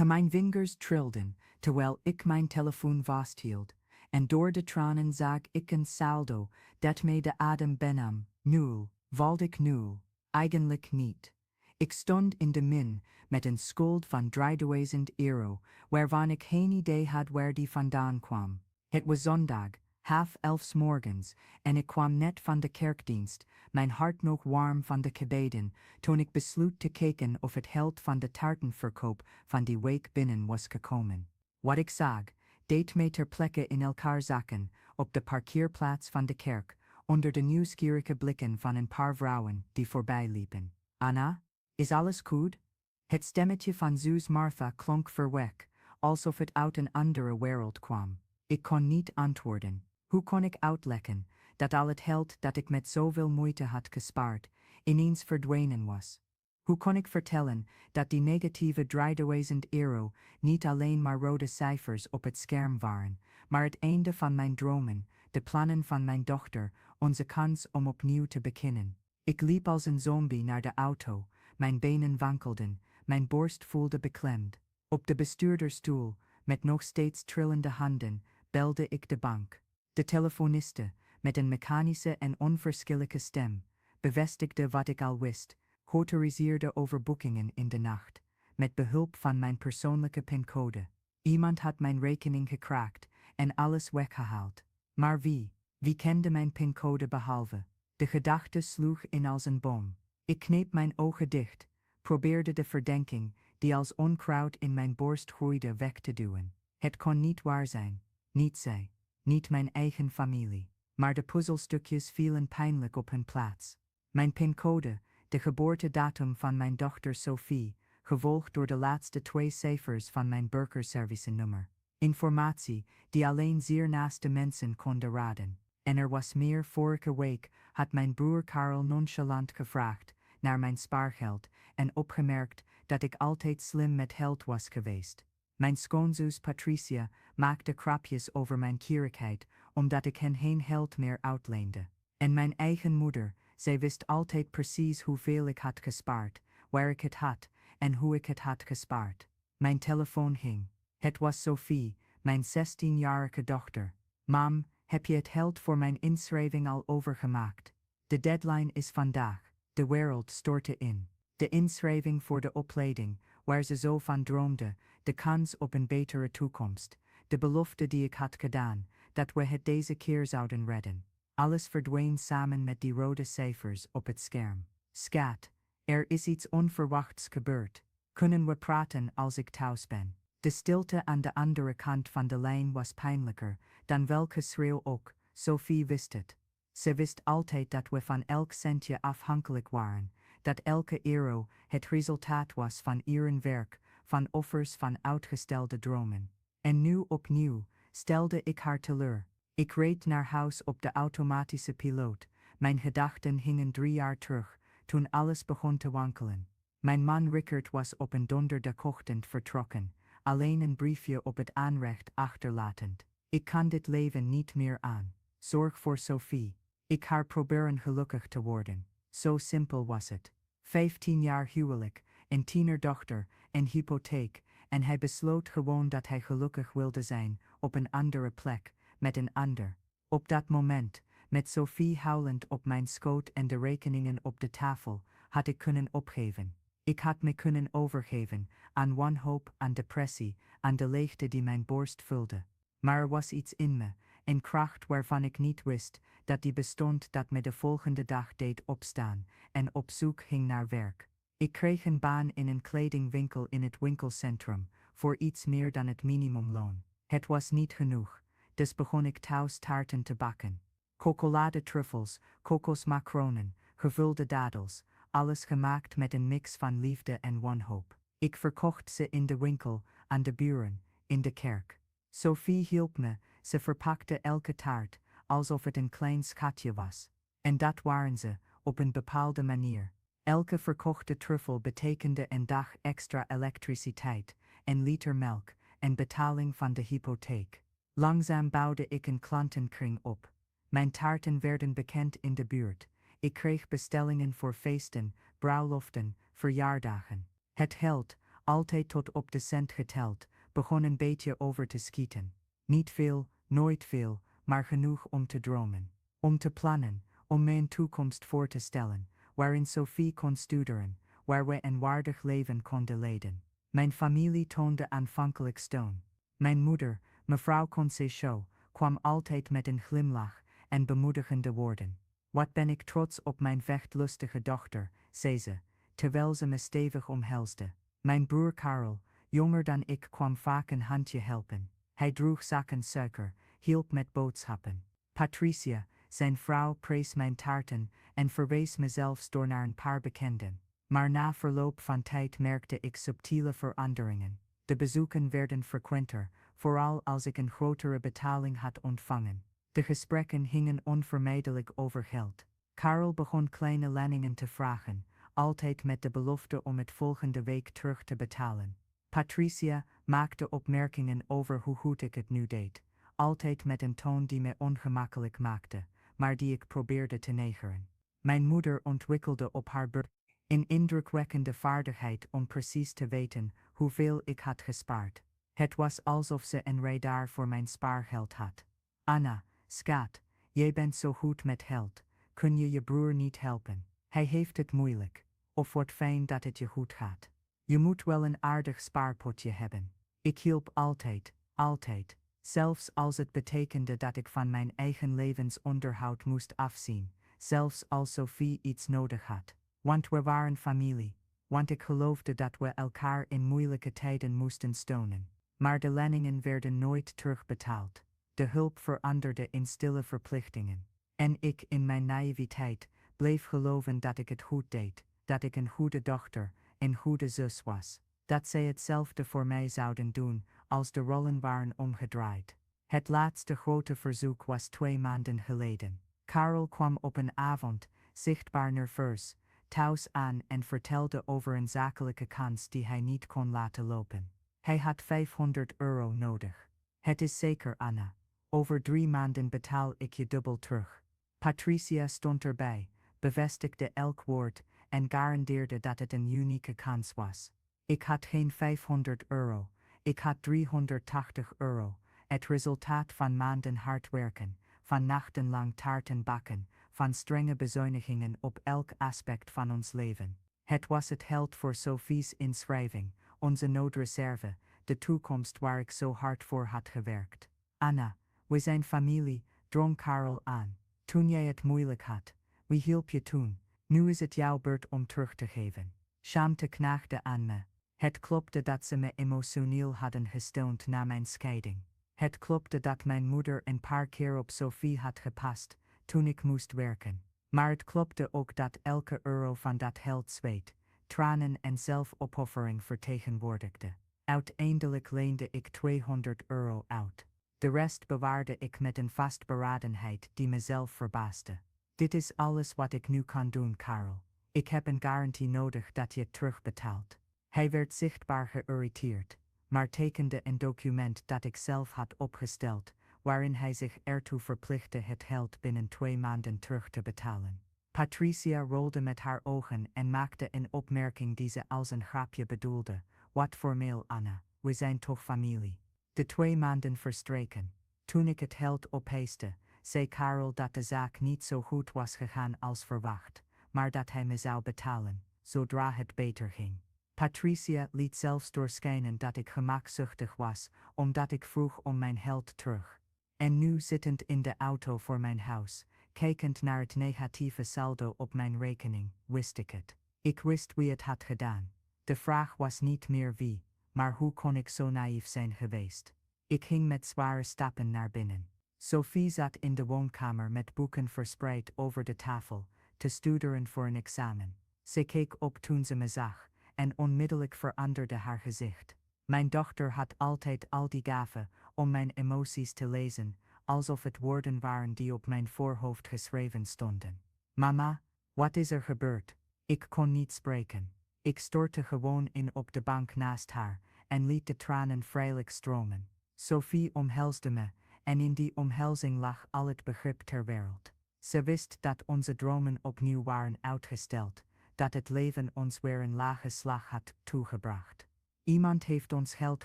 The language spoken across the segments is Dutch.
Mijn vingers trilden, terwijl ik mijn telefoon vasthield, en door de tranen zag ik een saldo dat me de adem benam. Nul, valt ik nul, eigenlijk niet. Ik stond in de min, met een schuld van €3000, waarvan ik geen idee had waar die vandaan kwam. Het was zondag, 10:30 morgens, en ik kwam net van de kerkdienst, mijn hart nog warm van de gebeden, toen ik besloot te kijken of het geld van de taartenverkoop van die week binnen was gekomen. Wat ik zag, deed mij ter plekke in elkaar zakken, op de parkeerplaats van de kerk, onder de nieuwsgierige blikken van een paar vrouwen die voorbij liepen. Anna, is alles goed? Het stemmetje van zus Martha klonk ver weg, alsof het uit een andere wereld kwam. Ik kon niet antwoorden. Hoe kon ik uitleggen dat al het geld dat ik met zoveel moeite had gespaard, ineens verdwenen was? Hoe kon ik vertellen dat die negatieve €3000 niet alleen maar rode cijfers op het scherm waren, maar het einde van mijn dromen, de plannen van mijn dochter, onze kans om opnieuw te beginnen? Ik liep als een zombie naar de auto, mijn benen wankelden, mijn borst voelde beklemd. Op de bestuurdersstoel, met nog steeds trillende handen, belde ik de bank. De telefoniste, met een mechanische en onverschillige stem, bevestigde wat ik al wist, autoriseerde overboekingen in de nacht, met behulp van mijn persoonlijke pincode. Iemand had mijn rekening gekraakt en alles weggehaald. Maar wie? Wie kende mijn pincode behalve? De gedachte sloeg in als een bom. Ik kneep mijn ogen dicht, probeerde de verdenking, die als onkruid in mijn borst groeide, weg te duwen. Het kon niet waar zijn. Niet zij, niet mijn eigen familie, maar de puzzelstukjes vielen pijnlijk op hun plaats. Mijn pincode, de geboortedatum van mijn dochter Sophie, gevolgd door de laatste 2 cijfers van mijn burgerservice-nummer. Informatie die alleen zeer naaste mensen konden raden. En er was meer. Vorige week had mijn broer Karel nonchalant gevraagd naar mijn spaargeld en opgemerkt dat ik altijd slim met geld was geweest. Mijn schoonzus Patricia maakte grapjes over mijn gierigheid, omdat ik hen geen geld meer uitleende. En mijn eigen moeder, zij wist altijd precies hoeveel ik had gespaard, waar ik het had en hoe ik het had gespaard. Mijn telefoon ging. Het was Sophie, mijn 16-jarige dochter. Mam, heb je het geld voor mijn inschrijving al overgemaakt? De deadline is vandaag. De wereld stortte in. De inschrijving voor de opleiding, waar ze zo van droomde, de kans op een betere toekomst, de belofte die ik had gedaan, dat we het deze keer zouden redden. Alles verdween samen met die rode cijfers op het scherm. Skat, er is iets onverwachts gebeurd. Kunnen we praten als ik thuis ben? De stilte aan de andere kant van de lijn was pijnlijker dan welk geschreeuw ook. Sophie wist het. Ze wist altijd dat we van elk centje afhankelijk waren, dat elke euro het resultaat was van uren werk, van offers, van uitgestelde dromen. En nu opnieuw stelde ik haar teleur. Ik reed naar huis op de automatische piloot. Mijn gedachten hingen 3 jaar terug, toen alles begon te wankelen. Mijn man Rickert was op een donderdagochtend vertrokken, alleen een briefje op het aanrecht achterlatend. Ik kan dit leven niet meer aan. Zorg voor Sophie. Ik haar proberen gelukkig te worden. Zo simpel was het. 15 jaar huwelijk, een tienerdochter, een hypotheek, en hij besloot gewoon dat hij gelukkig wilde zijn, op een andere plek, met een ander. Op dat moment, met Sophie huilend op mijn schoot en de rekeningen op de tafel, had ik kunnen opgeven. Ik had me kunnen overgeven aan wanhoop, aan depressie, aan de leegte die mijn borst vulde. Maar er was iets in me, een kracht waarvan ik niet wist dat die bestond, dat me de volgende dag deed opstaan en op zoek ging naar werk. Ik kreeg een baan in een kledingwinkel in het winkelcentrum, voor iets meer dan het minimumloon. Het was niet genoeg, dus begon ik thuis taarten te bakken. Chocoladetruffels, kokosmacronen, gevulde dadels, alles gemaakt met een mix van liefde en wanhoop. Ik verkocht ze in de winkel, aan de buren, in de kerk. Sophie hielp me, ze verpakte elke taart, alsof het een klein schatje was. En dat waren ze, op een bepaalde manier. Elke verkochte truffel betekende een dag extra elektriciteit, een liter melk, en betaling van de hypotheek. Langzaam bouwde ik een klantenkring op. Mijn taarten werden bekend in de buurt. Ik kreeg bestellingen voor feesten, bruiloften, verjaardagen. Het geld, altijd tot op de cent geteld, begon een beetje over te schieten. Niet veel, nooit veel, maar genoeg om te dromen. Om te plannen, om me een toekomst voor te stellen, waarin Sophie kon studeren, waar we een waardig leven konden leiden. Mijn familie toonde aanvankelijk steun. Mijn moeder, mevrouw Conceição, kwam altijd met een glimlach en bemoedigende woorden. Wat ben ik trots op mijn vechtlustige dochter, zei ze, terwijl ze me stevig omhelsde. Mijn broer Karel, jonger dan ik, kwam vaak een handje helpen. Hij droeg zakken suiker, hielp met boodschappen. Patricia, zijn vrouw, prees mijn taarten en verwees me zelfs door naar een paar bekenden. Maar na verloop van tijd merkte ik subtiele veranderingen. De bezoeken werden frequenter, vooral als ik een grotere betaling had ontvangen. De gesprekken hingen onvermijdelijk over geld. Karel begon kleine leningen te vragen, altijd met de belofte om het volgende week terug te betalen. Patricia maakte opmerkingen over hoe goed ik het nu deed, altijd met een toon die me ongemakkelijk maakte, maar die ik probeerde te negeren. Mijn moeder ontwikkelde op haar beurt een indrukwekkende vaardigheid om precies te weten hoeveel ik had gespaard. Het was alsof ze een radar voor mijn spaargeld had. Anna, schat, jij bent zo goed met geld, kun je je broer niet helpen? Hij heeft het moeilijk. Of wat fijn dat het je goed gaat. Je moet wel een aardig spaarpotje hebben. Ik hielp altijd, altijd, zelfs als het betekende dat ik van mijn eigen levensonderhoud moest afzien, zelfs als Sophie iets nodig had. Want we waren familie, want ik geloofde dat we elkaar in moeilijke tijden moesten steunen. Maar de leningen werden nooit terugbetaald. De hulp veranderde in stille verplichtingen. En ik, in mijn naïviteit, bleef geloven dat ik het goed deed, dat ik een goede dochter, een goede zus was, dat zij hetzelfde voor mij zouden doen, als de rollen waren omgedraaid. Het laatste grote verzoek was 2 maanden geleden. Karel kwam op een avond, zichtbaar nerveus, thuis aan en vertelde over een zakelijke kans die hij niet kon laten lopen. Hij had €500 nodig. Het is zeker, Anna. Over 3 maanden betaal ik je dubbel terug. Patricia stond erbij, bevestigde elk woord en garandeerde dat het een unieke kans was. Ik had geen €500, ik had €380, het resultaat van maanden hard werken, van nachtenlang taarten bakken, van strenge bezuinigingen op elk aspect van ons leven. Het was het geld voor Sophie's inschrijving, onze noodreserve, de toekomst waar ik zo hard voor had gewerkt. Anna, we zijn familie, drong Karel aan. Toen jij het moeilijk had, wie hielp je toen? Nu is het jouw beurt om terug te geven. Schaamte knaagde aan me. Het klopte dat ze me emotioneel hadden gesteund na mijn scheiding. Het klopte dat mijn moeder een paar keer op Sophie had gepast, toen ik moest werken. Maar het klopte ook dat elke euro van dat geld zweet, tranen en zelfopoffering vertegenwoordigde. Uiteindelijk leende ik €200 uit. De rest bewaarde ik met een vastberadenheid die mezelf verbaasde. Dit is alles wat ik nu kan doen, Karel. Ik heb een garantie nodig dat je het terugbetaalt. Hij werd zichtbaar geïrriteerd, maar tekende een document dat ik zelf had opgesteld, waarin hij zich ertoe verplichtte het geld binnen 2 maanden terug te betalen. Patricia rolde met haar ogen en maakte een opmerking die ze als een grapje bedoelde. Wat formeel, Anna, we zijn toch familie. De 2 maanden verstreken. Toen ik het geld opeiste, zei Karel dat de zaak niet zo goed was gegaan als verwacht, maar dat hij me zou betalen, zodra het beter ging. Patricia liet zelfs doorschijnen dat ik gemakzuchtig was, omdat ik vroeg om mijn geld terug. En nu zittend in de auto voor mijn huis, kijkend naar het negatieve saldo op mijn rekening, wist ik het. Ik wist wie het had gedaan. De vraag was niet meer wie, maar hoe kon ik zo naïef zijn geweest? Ik ging met zware stappen naar binnen. Sophie zat in de woonkamer met boeken verspreid over de tafel, te studeren voor een examen. Ze keek op toen ze me zag, en onmiddellijk veranderde haar gezicht. Mijn dochter had altijd al die gave om mijn emoties te lezen, alsof het woorden waren die op mijn voorhoofd geschreven stonden. Mama, wat is er gebeurd? Ik kon niet spreken. Ik stortte gewoon in op de bank naast haar en liet de tranen vrijelijk stromen. Sophie omhelsde me, en in die omhelzing lag al het begrip ter wereld. Ze wist dat onze dromen opnieuw waren uitgesteld, dat het leven ons weer een lage slag had toegebracht. Iemand heeft ons geld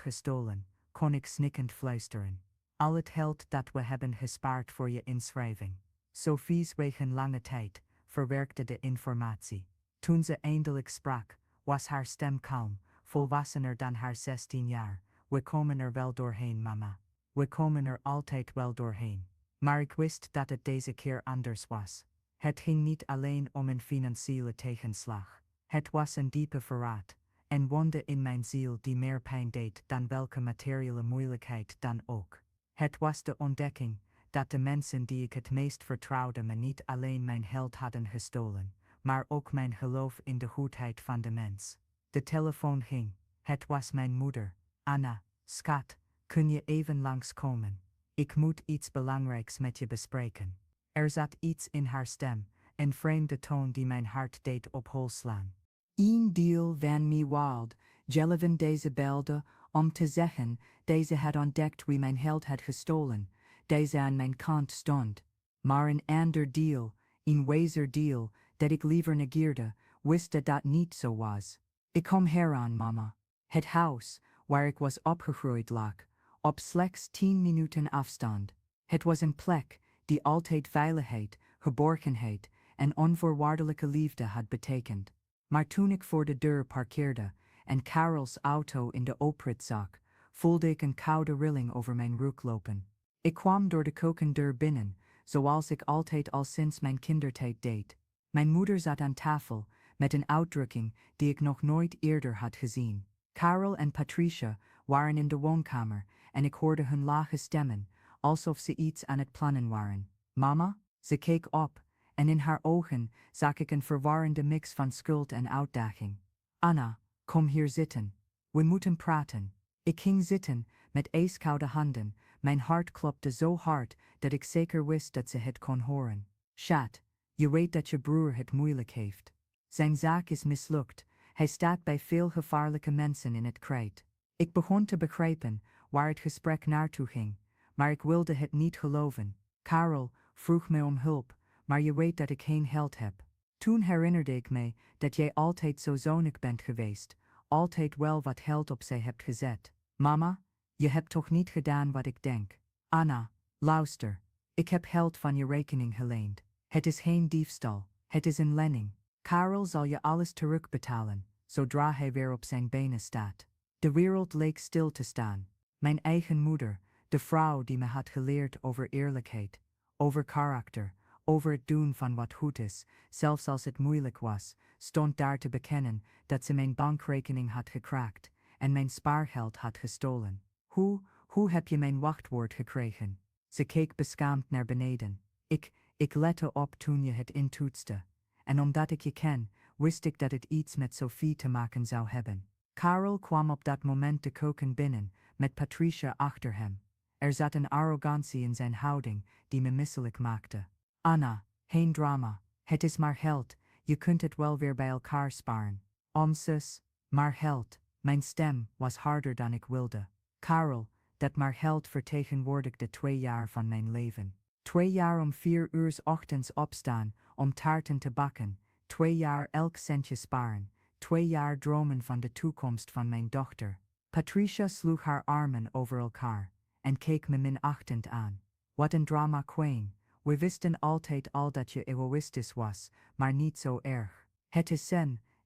gestolen, kon ik snikkend fluisteren. Al het geld dat we hebben gespaard voor je inschrijving. Sophie's wegen lange tijd, verwerkte de informatie. Toen ze eindelijk sprak, was haar stem kalm, volwassener dan haar 16 jaar. We komen er wel doorheen, mama. We komen er altijd wel doorheen. Maar ik wist dat het deze keer anders was. Het ging niet alleen om een financiële tegenslag. Het was een diepe verraad, en wonde in mijn ziel die meer pijn deed dan welke materiële moeilijkheid dan ook. Het was de ontdekking dat de mensen die ik het meest vertrouwde me niet alleen mijn geld hadden gestolen, maar ook mijn geloof in de goedheid van de mens. De telefoon ging. Het was mijn moeder. Anna, schat, kun je even langskomen? Ik moet iets belangrijks met je bespreken. Er zat iets in haar stem, een vreemde toon die mijn hart deed op hol slaan. Een deel van me wild, Jelliven deze belde, om te zeggen, deze had ontdekt wie mijn geld had gestolen, deze aan mijn kant stond. Maar een ander deel, een wijzer deel, dat ik liever negeerde, wist dat dat niet zo was. Ik kom heraan, mama. Het huis, waar ik was opgegroeid lag, op slechts 10 minuten afstand. Het was een plek die altijd veiligheid, geborgenheid en onvoorwaardelijke liefde had betekend. Maar toen ik voor de deur parkeerde en Carol's auto in de oprit zag, voelde ik een koude rilling over mijn rug lopen. Ik kwam door de kokendeur binnen, zoals ik altijd al sinds mijn kindertijd deed. Mijn moeder zat aan tafel, met een uitdrukking die ik nog nooit eerder had gezien. Carol en Patricia waren in de woonkamer en ik hoorde hun lage stemmen, alsof ze iets aan het plannen waren. Mama? Ze keek op, en in haar ogen zag ik een verwarrende mix van schuld en uitdaging. Anna, kom hier zitten. We moeten praten. Ik ging zitten, met ijskoude handen. Mijn hart klopte zo hard dat ik zeker wist dat ze het kon horen. Schat, je weet dat je broer het moeilijk heeft. Zijn zaak is mislukt. Hij staat bij veel gevaarlijke mensen in het krijt. Ik begon te begrijpen waar het gesprek naartoe ging, maar ik wilde het niet geloven. Carol vroeg me om hulp, maar je weet dat ik geen geld heb. Toen herinnerde ik mij dat jij altijd zo zuinig bent geweest, altijd wel wat geld opzij hebt gezet. Mama, je hebt toch niet gedaan wat ik denk. Anna, luister. Ik heb geld van je rekening geleend. Het is geen diefstal, het is een lening. Carol zal je alles terugbetalen, zodra hij weer op zijn benen staat. De wereld leek stil te staan. Mijn eigen moeder, de vrouw die me had geleerd over eerlijkheid, over karakter, over het doen van wat goed is, zelfs als het moeilijk was, stond daar te bekennen dat ze mijn bankrekening had gekraakt en mijn spaargeld had gestolen. Hoe heb je mijn wachtwoord gekregen? Ze keek beschaamd naar beneden. Ik lette op toen je het intoetste. En omdat ik je ken, wist ik dat het iets met Sophie te maken zou hebben. Carol kwam op dat moment de keuken binnen, met Patricia achter hem. Er zat een arrogantie in zijn houding die me misselijk maakte. Anna, geen drama. Het is maar geld. Je kunt het wel weer bij elkaar sparen. Zus, maar geld. Mijn stem was harder dan ik wilde. Carol, dat maar geld vertegenwoordigde 2 jaar van mijn leven. 2 jaar om 4 uur 's ochtends opstaan, om taarten te bakken. 2 jaar elk centje sparen. 2 jaar dromen van de toekomst van mijn dochter. Patricia sloeg haar armen over elkaar en keek me minachtend aan. Wat een drama queen. We wisten altijd al dat je egoïstisch was, maar niet zo erg. Het is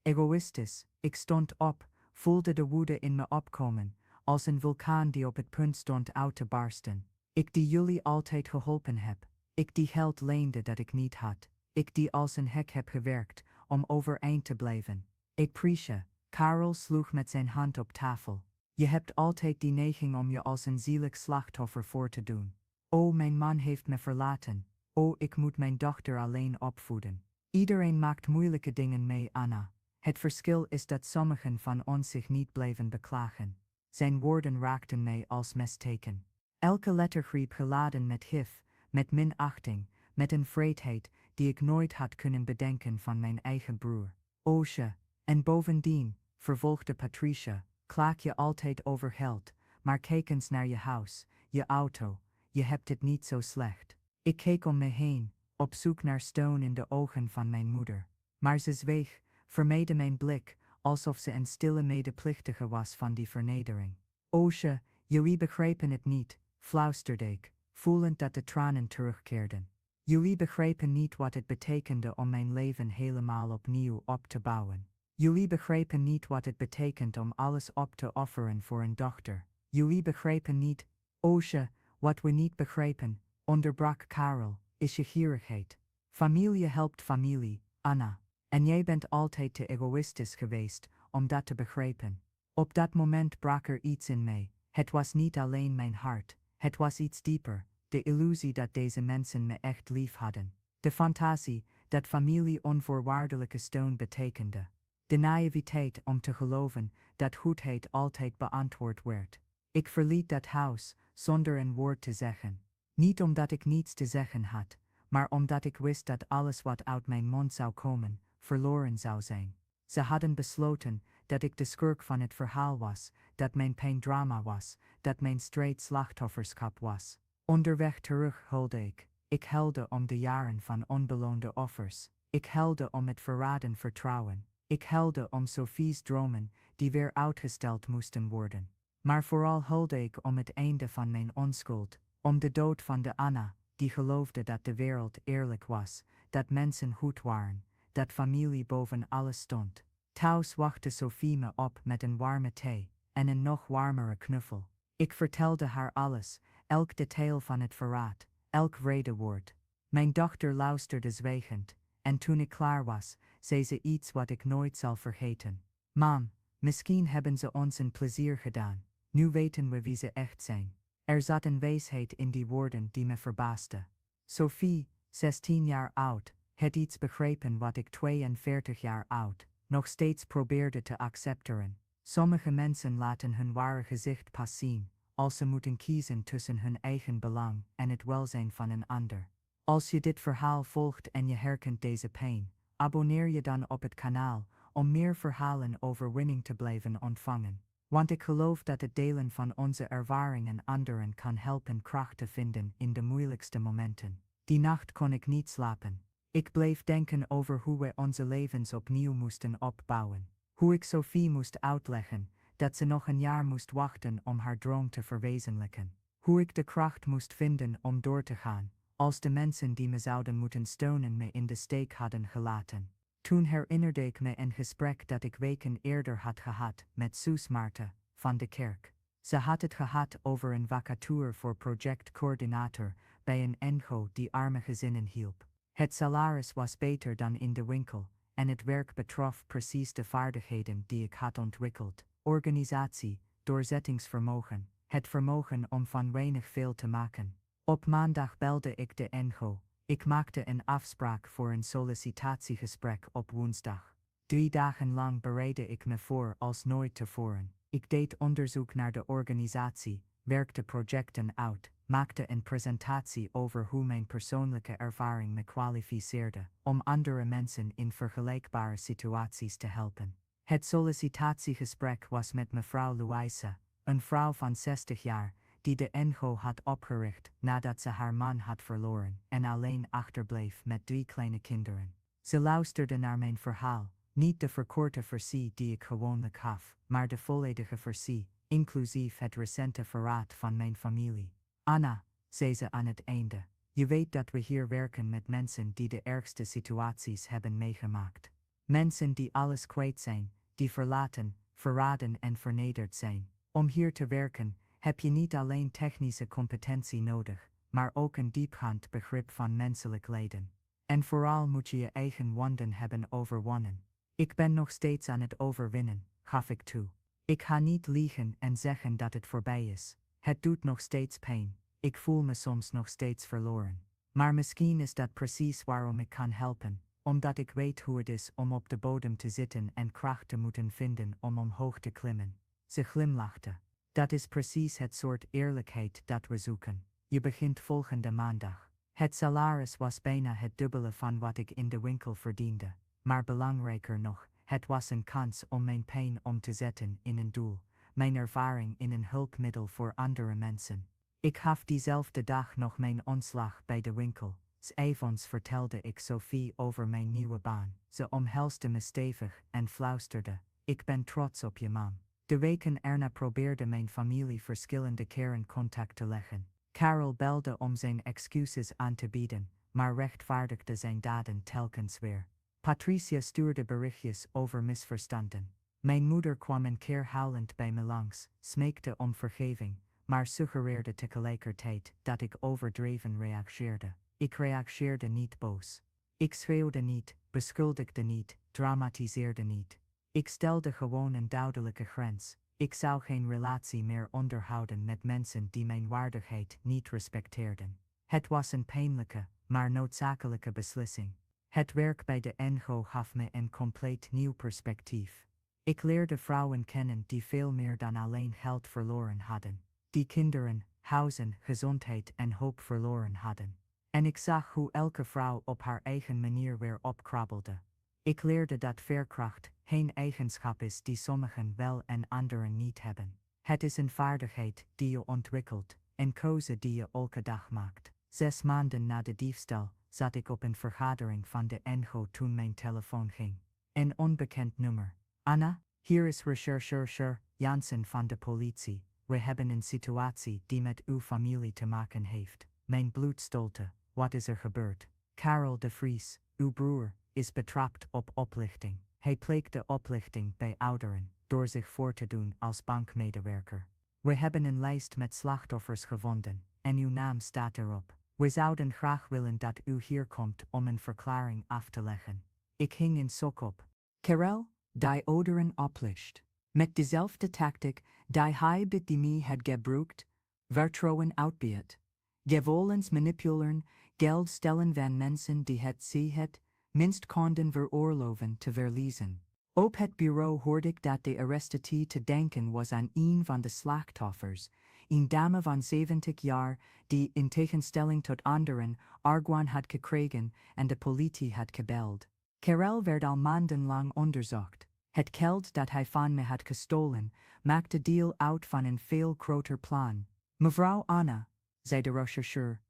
egoïstisch. Ik stond op, voelde de woede in me opkomen, als een vulkaan die op het punt stond uit te barsten. Ik die jullie altijd geholpen heb. Ik die geld leende dat ik niet had. Ik die als een hek heb gewerkt, om overeind te blijven. Patricia, Carol sloeg met zijn hand op tafel. Je hebt altijd die neiging om je als een zielig slachtoffer voor te doen. Oh, mijn man heeft me verlaten. Oh, ik moet mijn dochter alleen opvoeden. Iedereen maakt moeilijke dingen mee, Anna. Het verschil is dat sommigen van ons zich niet blijven beklagen. Zijn woorden raakten mij als mesteken. Elke lettergreep geladen met gif, met minachting, met een vreedheid die ik nooit had kunnen bedenken van mijn eigen broer. Oosje, en bovendien, vervolgde Patricia, klaag je altijd over geld, maar kijk eens naar je huis, je auto, je hebt het niet zo slecht. Ik keek om me heen, op zoek naar steun in de ogen van mijn moeder. Maar ze zweeg, vermeed mijn blik, alsof ze een stille medeplichtige was van die vernedering. Oosje, jullie begrepen het niet, fluisterde ik, voelend dat de tranen terugkeerden. Jullie begrepen niet wat het betekende om mijn leven helemaal opnieuw op te bouwen. Jullie begrepen niet wat het betekent om alles op te offeren voor een dochter. Jullie begrepen niet, Oosje, wat we niet begrepen, onderbrak Karel, is je gierigheid. Familie helpt familie, Anna. En jij bent altijd te egoïstisch geweest om dat te begrijpen. Op dat moment brak er iets in mij. Het was niet alleen mijn hart, het was iets dieper, de illusie dat deze mensen me echt lief hadden. De fantasie dat familie onvoorwaardelijke steun betekende. De naïviteit om te geloven dat goedheid altijd beantwoord werd. Ik verliet dat huis, zonder een woord te zeggen. Niet omdat ik niets te zeggen had, maar omdat ik wist dat alles wat uit mijn mond zou komen, verloren zou zijn. Ze hadden besloten dat ik de schurk van het verhaal was, dat mijn pijn drama was, dat mijn strijd slachtofferschap was. Onderweg terug huilde ik. Ik huilde om de jaren van onbeloonde offers. Ik huilde om het verraden vertrouwen. Ik huilde om Sophie's dromen, die weer uitgesteld moesten worden. Maar vooral huilde ik om het einde van mijn onschuld, om de dood van de Anna, die geloofde dat de wereld eerlijk was, dat mensen goed waren, dat familie boven alles stond. Thuis wachtte Sophie me op met een warme thee en een nog warmere knuffel. Ik vertelde haar alles, elk detail van het verraad, elk redewoord. Mijn dochter luisterde zwijgend, en toen ik klaar was, zei ze iets wat ik nooit zal vergeten. Mam, misschien hebben ze ons een plezier gedaan. Nu weten we wie ze echt zijn. Er zat een wijsheid in die woorden die me verbaasde. Sophie, 16 jaar oud, had iets begrepen wat ik 42 jaar oud nog steeds probeerde te accepteren. Sommige mensen laten hun ware gezicht pas zien, als ze moeten kiezen tussen hun eigen belang en het welzijn van een ander. Als je dit verhaal volgt en je herkent deze pijn, abonneer je dan op het kanaal om meer verhalen over winning te blijven ontvangen. Want ik geloof dat het delen van onze ervaringen anderen kan helpen kracht te vinden in de moeilijkste momenten. Die nacht kon ik niet slapen. Ik bleef denken over hoe we onze levens opnieuw moesten opbouwen. Hoe ik Sophie moest uitleggen dat ze nog een jaar moest wachten om haar droom te verwezenlijken. Hoe ik de kracht moest vinden om door te gaan, als de mensen die me zouden moeten steunen me in de steek hadden gelaten. Toen herinnerde ik me een gesprek dat ik weken eerder had gehad met Suus Maarten van de kerk. Ze had het gehad over een vacature voor projectcoördinator bij een NGO die arme gezinnen hielp. Het salaris was beter dan in de winkel en het werk betrof precies de vaardigheden die ik had ontwikkeld. Organisatie, doorzettingsvermogen, het vermogen om van weinig veel te maken. Op maandag belde ik de NGO. Ik maakte een afspraak voor een sollicitatiegesprek op woensdag. 3 dagen lang bereidde ik me voor als nooit tevoren. Ik deed onderzoek naar de organisatie, werkte projecten uit, maakte een presentatie over hoe mijn persoonlijke ervaring me kwalificeerde om andere mensen in vergelijkbare situaties te helpen. Het sollicitatiegesprek was met mevrouw Louise, een vrouw van 60 jaar, die de NGO had opgericht nadat ze haar man had verloren en alleen achterbleef met 3 kleine kinderen. Ze luisterde naar mijn verhaal, niet de verkorte versie die ik gewoonlijk gaf, maar de volledige versie, inclusief het recente verraad van mijn familie. Anna, zei ze aan het einde, je weet dat we hier werken met mensen die de ergste situaties hebben meegemaakt. Mensen die alles kwijt zijn, die verlaten, verraden en vernederd zijn. Om hier te werken, heb je niet alleen technische competentie nodig, maar ook een diepgaand begrip van menselijk lijden. En vooral moet je je eigen wonden hebben overwonnen. Ik ben nog steeds aan het overwinnen, gaf ik toe. Ik ga niet liegen en zeggen dat het voorbij is. Het doet nog steeds pijn. Ik voel me soms nog steeds verloren. Maar misschien is dat precies waarom ik kan helpen, omdat ik weet hoe het is om op de bodem te zitten en kracht te moeten vinden om omhoog te klimmen. Ze glimlachte. Dat is precies het soort eerlijkheid dat we zoeken. Je begint volgende maandag. Het salaris was bijna het dubbele van wat ik in de winkel verdiende. Maar belangrijker nog, het was een kans om mijn pijn om te zetten in een doel, mijn ervaring in een hulpmiddel voor andere mensen. Ik gaf diezelfde dag nog mijn ontslag bij de winkel. 's Avonds vertelde ik Sophie over mijn nieuwe baan. Ze omhelsde me stevig en fluisterde, ik ben trots op je mam. De weken erna probeerde mijn familie verschillende keren contact te leggen. Carol belde om zijn excuses aan te bieden, maar rechtvaardigde zijn daden telkens weer. Patricia stuurde berichtjes over misverstanden. Mijn moeder kwam een keer huilend bij me langs, smeekte om vergeving, maar suggereerde tegelijkertijd dat ik overdreven reageerde. Ik reageerde niet boos. Ik schreeuwde niet, beschuldigde niet, dramatiseerde niet. Ik stelde gewoon een duidelijke grens. Ik zou geen relatie meer onderhouden met mensen die mijn waardigheid niet respecteerden. Het was een pijnlijke, maar noodzakelijke beslissing. Het werk bij de NGO gaf me een compleet nieuw perspectief. Ik leerde vrouwen kennen die veel meer dan alleen geld verloren hadden. Die kinderen, huizen, gezondheid en hoop verloren hadden. En ik zag hoe elke vrouw op haar eigen manier weer opkrabbelde. Ik leerde dat veerkracht geen eigenschap is die sommigen wel en anderen niet hebben. Het is een vaardigheid die je ontwikkelt, een keuze die je elke dag maakt. 6 maanden na de diefstal zat ik op een vergadering van de NGO toen mijn telefoon ging. Een onbekend nummer. Anna, hier is rechercheur Jansen van de politie. We hebben een situatie die met uw familie te maken heeft. Mijn bloed stolte. Wat is er gebeurd? Karel de Vries, uw broer, is betrapt op oplichting. Hij pleegde oplichting bij ouderen, door zich voor te doen als bankmedewerker. We hebben een lijst met slachtoffers gevonden, en uw naam staat erop. We zouden graag willen dat u hier komt om een verklaring af te leggen. Ik hing in shock op. Karel, die ouderen oplicht. Met dezelfde tactiek die hij bij me had gebruikt, vertrouwen uitbeet. Gevolgens manipuleren, geld stellen van mensen die het het minst konden veroorloven te verliezen. Op het bureau hoorde ik dat de arrestatie te denken was aan een van de slachtoffers, een dame van 70 jaar die in tegenstelling tot anderen argwaan had gekregen en de politie had gebeld. Karel werd al maandenlang onderzocht. Het geld dat hij van me had gestolen maakte deel uit van een veel groter plan. Mevrouw Anna, zei de rechercheur,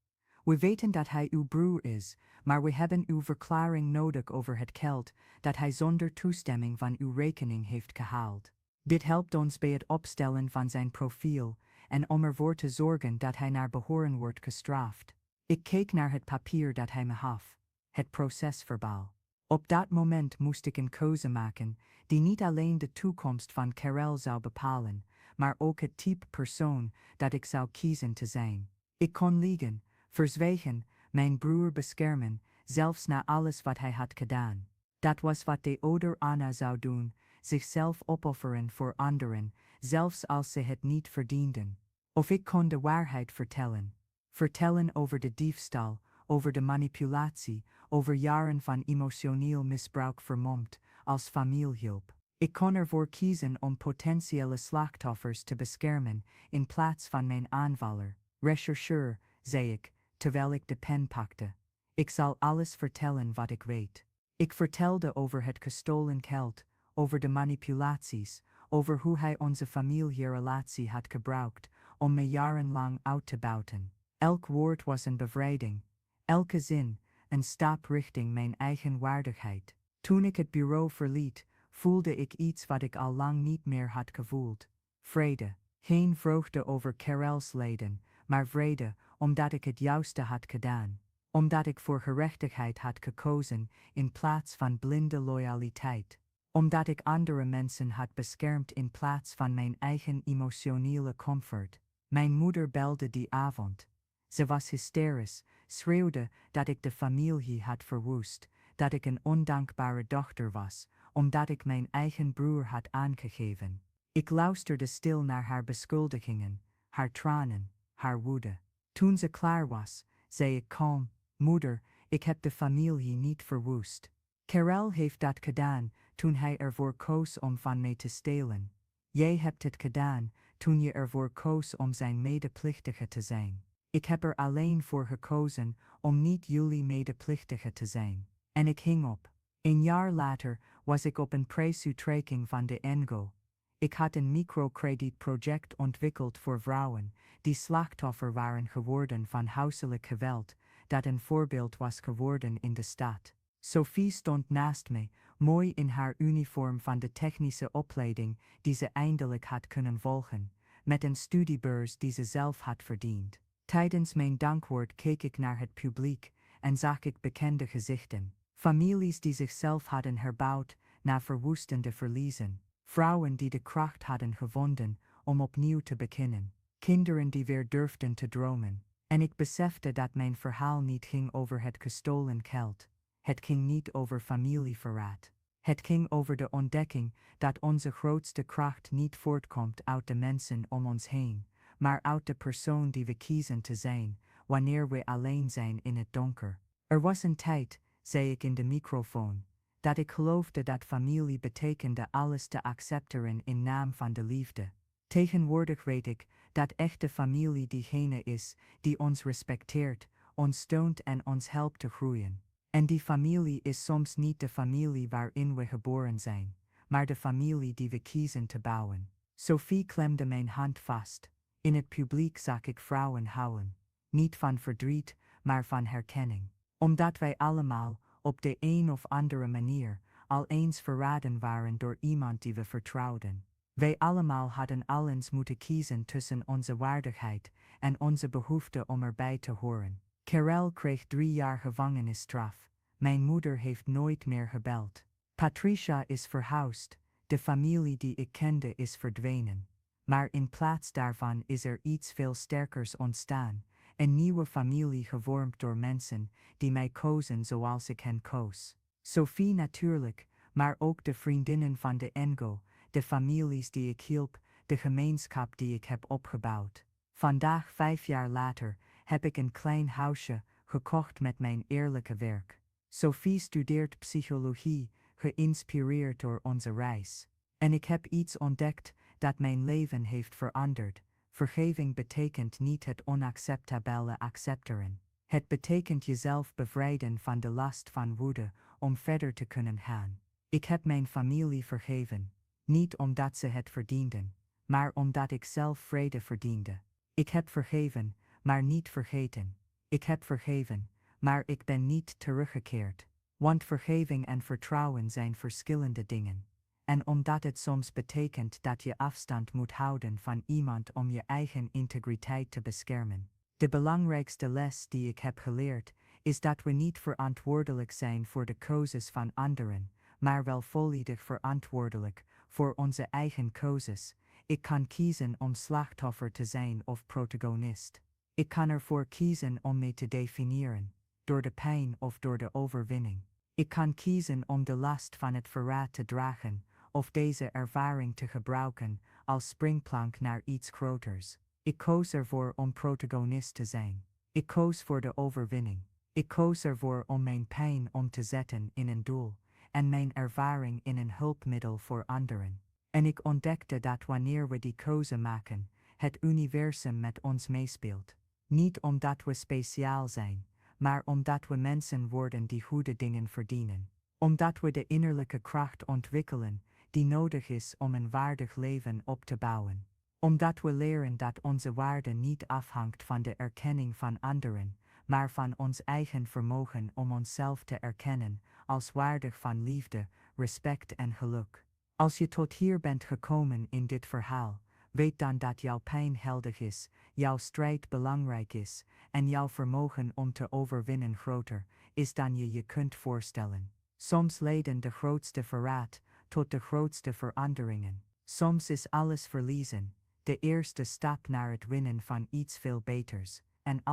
we weten dat hij uw broer is, maar we hebben uw verklaring nodig over het geld dat hij zonder toestemming van uw rekening heeft gehaald. Dit helpt ons bij het opstellen van zijn profiel en om ervoor te zorgen dat hij naar behoren wordt gestraft. Ik keek naar het papier dat hij me gaf, het procesverbaal. Op dat moment moest ik een keuze maken die niet alleen de toekomst van Karel zou bepalen, maar ook het type persoon dat ik zou kiezen te zijn. Ik kon liegen, verzwijgen, mijn broer beschermen, zelfs na alles wat hij had gedaan. Dat was wat de ouder Anna zou doen, zichzelf opofferen voor anderen, zelfs als ze het niet verdienden. Of ik kon de waarheid vertellen. Vertellen over de diefstal, over de manipulatie, over jaren van emotioneel misbruik vermomd, als familiehulp. Ik kon ervoor kiezen om potentiële slachtoffers te beschermen in plaats van mijn aanvaller. Rechercheur, zei ik, terwijl ik de pen pakte. Ik zal alles vertellen wat ik weet. Ik vertelde over het gestolen geld, over de manipulaties, over hoe hij onze familierelatie had gebruikt om me jarenlang uit te buiten. Elk woord was een bevrijding, elke zin een stap richting mijn eigen waardigheid. Toen ik het bureau verliet, voelde ik iets wat ik al lang niet meer had gevoeld. Vrede. Geen vreugde over Karels lijden, maar vrede omdat ik het juiste had gedaan. Omdat ik voor gerechtigheid had gekozen in plaats van blinde loyaliteit. Omdat ik andere mensen had beschermd in plaats van mijn eigen emotionele comfort. Mijn moeder belde die avond. Ze was hysterisch, schreeuwde dat ik de familie had verwoest, dat ik een ondankbare dochter was, omdat ik mijn eigen broer had aangegeven. Ik luisterde stil naar haar beschuldigingen, haar tranen, haar woede. Toen ze klaar was, zei ik kalm, moeder, ik heb de familie niet verwoest. Karel heeft dat gedaan toen hij ervoor koos om van mij te stelen. Jij hebt het gedaan toen je ervoor koos om zijn medeplichtige te zijn. Ik heb er alleen voor gekozen om niet jullie medeplichtige te zijn. En ik hing op. Een jaar later was ik op een prijsuitreiking van de NGO. Ik had een microkredietproject ontwikkeld voor vrouwen die slachtoffer waren geworden van huiselijk geweld, dat een voorbeeld was geworden in de stad. Sophie stond naast mij, mooi in haar uniform van de technische opleiding die ze eindelijk had kunnen volgen, met een studiebeurs die ze zelf had verdiend. Tijdens mijn dankwoord keek ik naar het publiek en zag ik bekende gezichten. Families die zichzelf hadden herbouwd na verwoestende verliezen. Vrouwen die de kracht hadden gevonden om opnieuw te beginnen. Kinderen die weer durfden te dromen. En ik besefte dat mijn verhaal niet ging over het gestolen geld. Het ging niet over familieverraad. Het ging over de ontdekking dat onze grootste kracht niet voortkomt uit de mensen om ons heen, maar uit de persoon die we kiezen te zijn, wanneer we alleen zijn in het donker. Er was een tijd, zei ik in de microfoon, dat ik geloofde dat familie betekende alles te accepteren in naam van de liefde. Tegenwoordig weet ik dat echte familie diegene is die ons respecteert, ons steunt en ons helpt te groeien. En die familie is soms niet de familie waarin we geboren zijn, maar de familie die we kiezen te bouwen. Sophie klemde mijn hand vast. In het publiek zag ik vrouwen huilen. Niet van verdriet, maar van herkenning. Omdat wij allemaal, op de een of andere manier, al eens verraden waren door iemand die we vertrouwden. Wij allemaal hadden al eens moeten kiezen tussen onze waardigheid en onze behoefte om erbij te horen. Karel kreeg 3 jaar gevangenisstraf. Mijn moeder heeft nooit meer gebeld. Patricia is verhuisd. De familie die ik kende is verdwenen. Maar in plaats daarvan is er iets veel sterkers ontstaan. Een nieuwe familie gevormd door mensen die mij kozen zoals ik hen koos. Sophie natuurlijk, maar ook de vriendinnen van de Engo, de families die ik hielp, de gemeenschap die ik heb opgebouwd. Vandaag, 5 jaar later, heb ik een klein huisje gekocht met mijn eerlijke werk. Sophie studeert psychologie, geïnspireerd door onze reis. En ik heb iets ontdekt dat mijn leven heeft veranderd. Vergeving betekent niet het onacceptabele accepteren. Het betekent jezelf bevrijden van de last van woede om verder te kunnen gaan. Ik heb mijn familie vergeven. Niet omdat ze het verdienden, maar omdat ik zelf vrede verdiende. Ik heb vergeven, maar niet vergeten. Ik heb vergeven, maar ik ben niet teruggekeerd. Want vergeving en vertrouwen zijn verschillende dingen. En omdat het soms betekent dat je afstand moet houden van iemand om je eigen integriteit te beschermen. De belangrijkste les die ik heb geleerd, is dat we niet verantwoordelijk zijn voor de keuzes van anderen, maar wel volledig verantwoordelijk voor onze eigen keuzes. Ik kan kiezen om slachtoffer te zijn of protagonist. Ik kan ervoor kiezen om me te definiëren, door de pijn of door de overwinning. Ik kan kiezen om de last van het verraad te dragen, of deze ervaring te gebruiken als springplank naar iets groters. Ik koos ervoor om protagonist te zijn. Ik koos voor de overwinning. Ik koos ervoor om mijn pijn om te zetten in een doel, en mijn ervaring in een hulpmiddel voor anderen. En ik ontdekte dat wanneer we die keuze maken, het universum met ons meespeelt. Niet omdat we speciaal zijn, maar omdat we mensen worden die goede dingen verdienen. Omdat we de innerlijke kracht ontwikkelen die nodig is om een waardig leven op te bouwen. Omdat we leren dat onze waarde niet afhangt van de erkenning van anderen, maar van ons eigen vermogen om onszelf te erkennen als waardig van liefde, respect en geluk. Als je tot hier bent gekomen in dit verhaal, weet dan dat jouw pijn heldig is, jouw strijd belangrijk is en jouw vermogen om te overwinnen groter is dan je je kunt voorstellen. Soms leiden de grootste verraad tot de grootste veranderingen. Soms is alles verliezen de eerste stap naar het winnen van iets veel beters. En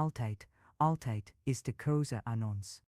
altijd is de keuze aan ons.